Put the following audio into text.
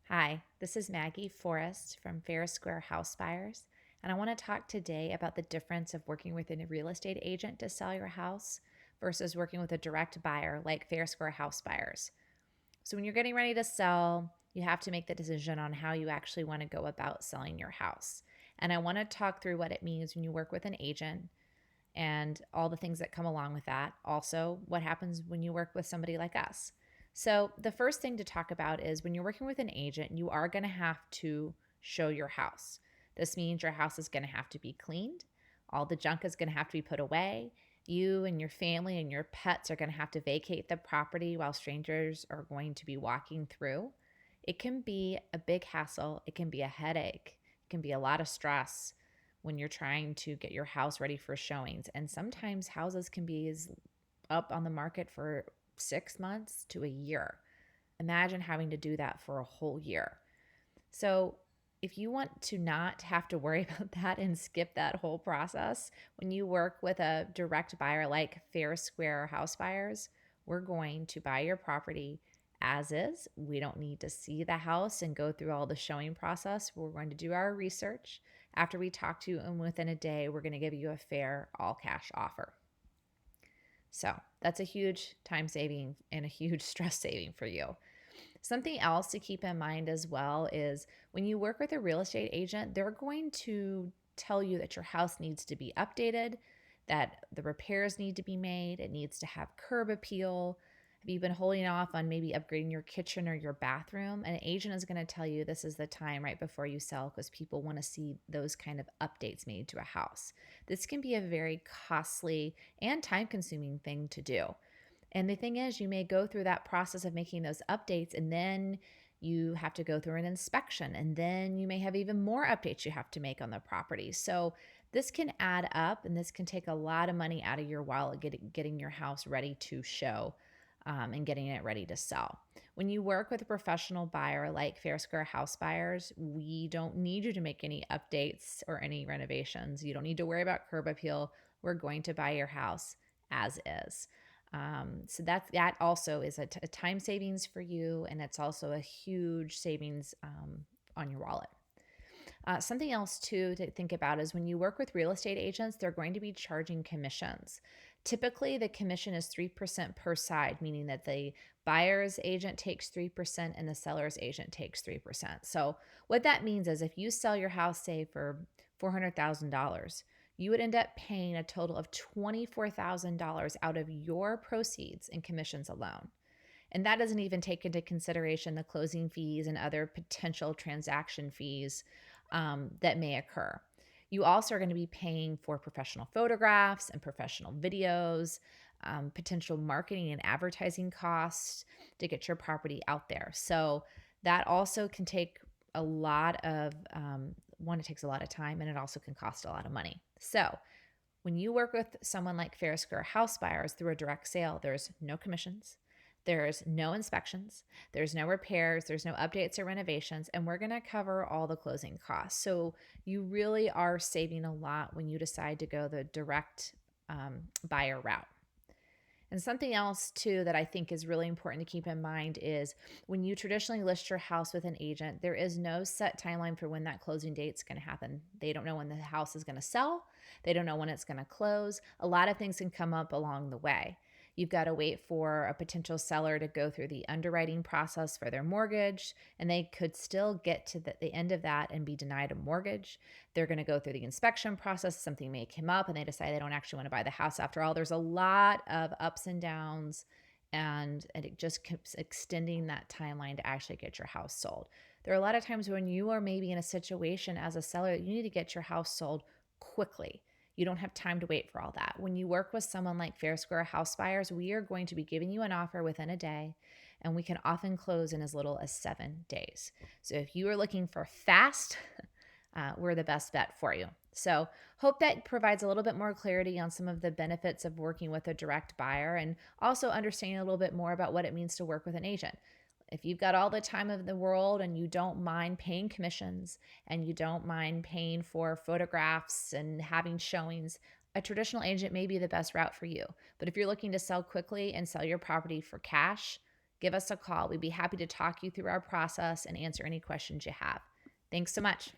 Hi, this is Maggie Forrest from Fair Square House Buyers, and I want to talk today about the difference of working with a real estate agent to sell your house versus working with a direct buyer like Fair Square House Buyers. So, when you're getting ready to sell, you have to make the decision on how you actually want to go about selling your house. And I want to talk through what it means when you work with an agent and all the things that come along with that. Also, what happens when you work with somebody like us. So, the first thing to talk about is when you're working with an agent, you are going to have to show your house. This means your house is going to have to be cleaned, all the junk is going to have to be put away. You and your family and your pets are going to have to vacate the property while strangers are going to be walking through. It can be a big hassle, it can be a headache, it can be a lot of stress when you're trying to get your house ready for showings. And sometimes houses can be up on the market for 6 months to a year. Imagine having to do that for a whole year. So, if you want to not have to worry about that and skip that whole process, when you work with a direct buyer like Fair Square House Buyers, we're going to buy your property as is. We don't need to see the house and go through all the showing process. We're going to do our research. After we talk to you, and within a day, we're going to give you a fair all cash offer. So that's a huge time saving and a huge stress saving for you. Something else to keep in mind as well is when you work with a real estate agent, they're going to tell you that your house needs to be updated, that the repairs need to be made, it needs to have curb appeal. Have you been holding off on maybe upgrading your kitchen or your bathroom? An agent is going to tell you this is the time right before you sell because people want to see those kind of updates made to a house. This can be a very costly and time consuming thing to do. And the thing is, you may go through that process of making those updates, and then you have to go through an inspection, and then you may have even more updates you have to make on the property. So this can add up, and this can take a lot of money out of your wallet getting your house ready to show. And getting it ready to sell. When you work with a professional buyer like Fair Square House Buyers, we don't need you to make any updates or any renovations. You don't need to worry about curb appeal. We're going to buy your house as is. So that also is a time savings for you, and it's also a huge savings on your wallet. Something else too to think about is when you work with real estate agents, they're going to be charging commissions. Typically, the commission is 3% per side, meaning that the buyer's agent takes 3% and the seller's agent takes 3%. So, what that means is if you sell your house, say, for $400,000, you would end up paying a total of $24,000 out of your proceeds in commissions alone. And that doesn't even take into consideration the closing fees and other potential transaction fees that may occur. You also are going to be paying for professional photographs and professional videos, potential marketing and advertising costs to get your property out there. So that also can take a lot of, one, it takes a lot of time, and it also can cost a lot of money. So when you work with someone like Fair Square House Buyers through a direct sale, there's no commissions, there's no inspections, there's no repairs, there's no updates or renovations, and we're going to cover all the closing costs. So you really are saving a lot when you decide to go the direct buyer route. And something else, too, that I think is really important to keep in mind is when you traditionally list your house with an agent, there is no set timeline for when that closing date is going to happen. They don't know when the house is going to sell, they don't know when it's going to close. A lot of things can come up along the way. You've got to wait for a potential seller to go through the underwriting process for their mortgage, and they could still get to the end of that and be denied a mortgage. They're going to go through the inspection process. Something may come up and they decide they don't actually want to buy the house after all. There's a lot of ups and downs, and it just keeps extending that timeline to actually get your house sold. There are a lot of times when you are maybe in a situation as a seller, you need to get your house sold quickly. You don't have time to wait for all that. When you work with someone like Fair Square House Buyers, we are going to be giving you an offer within a day, and we can often close in as little as 7 days. So if you are looking for fast, we're the best bet for you. So, hope that provides a little bit more clarity on some of the benefits of working with a direct buyer and also understanding a little bit more about what it means to work with an agent. If you've got all the time of the world and you don't mind paying commissions and you don't mind paying for photographs and having showings, a traditional agent may be the best route for you. But if you're looking to sell quickly and sell your property for cash, give us a call. We'd be happy to talk you through our process and answer any questions you have. Thanks so much.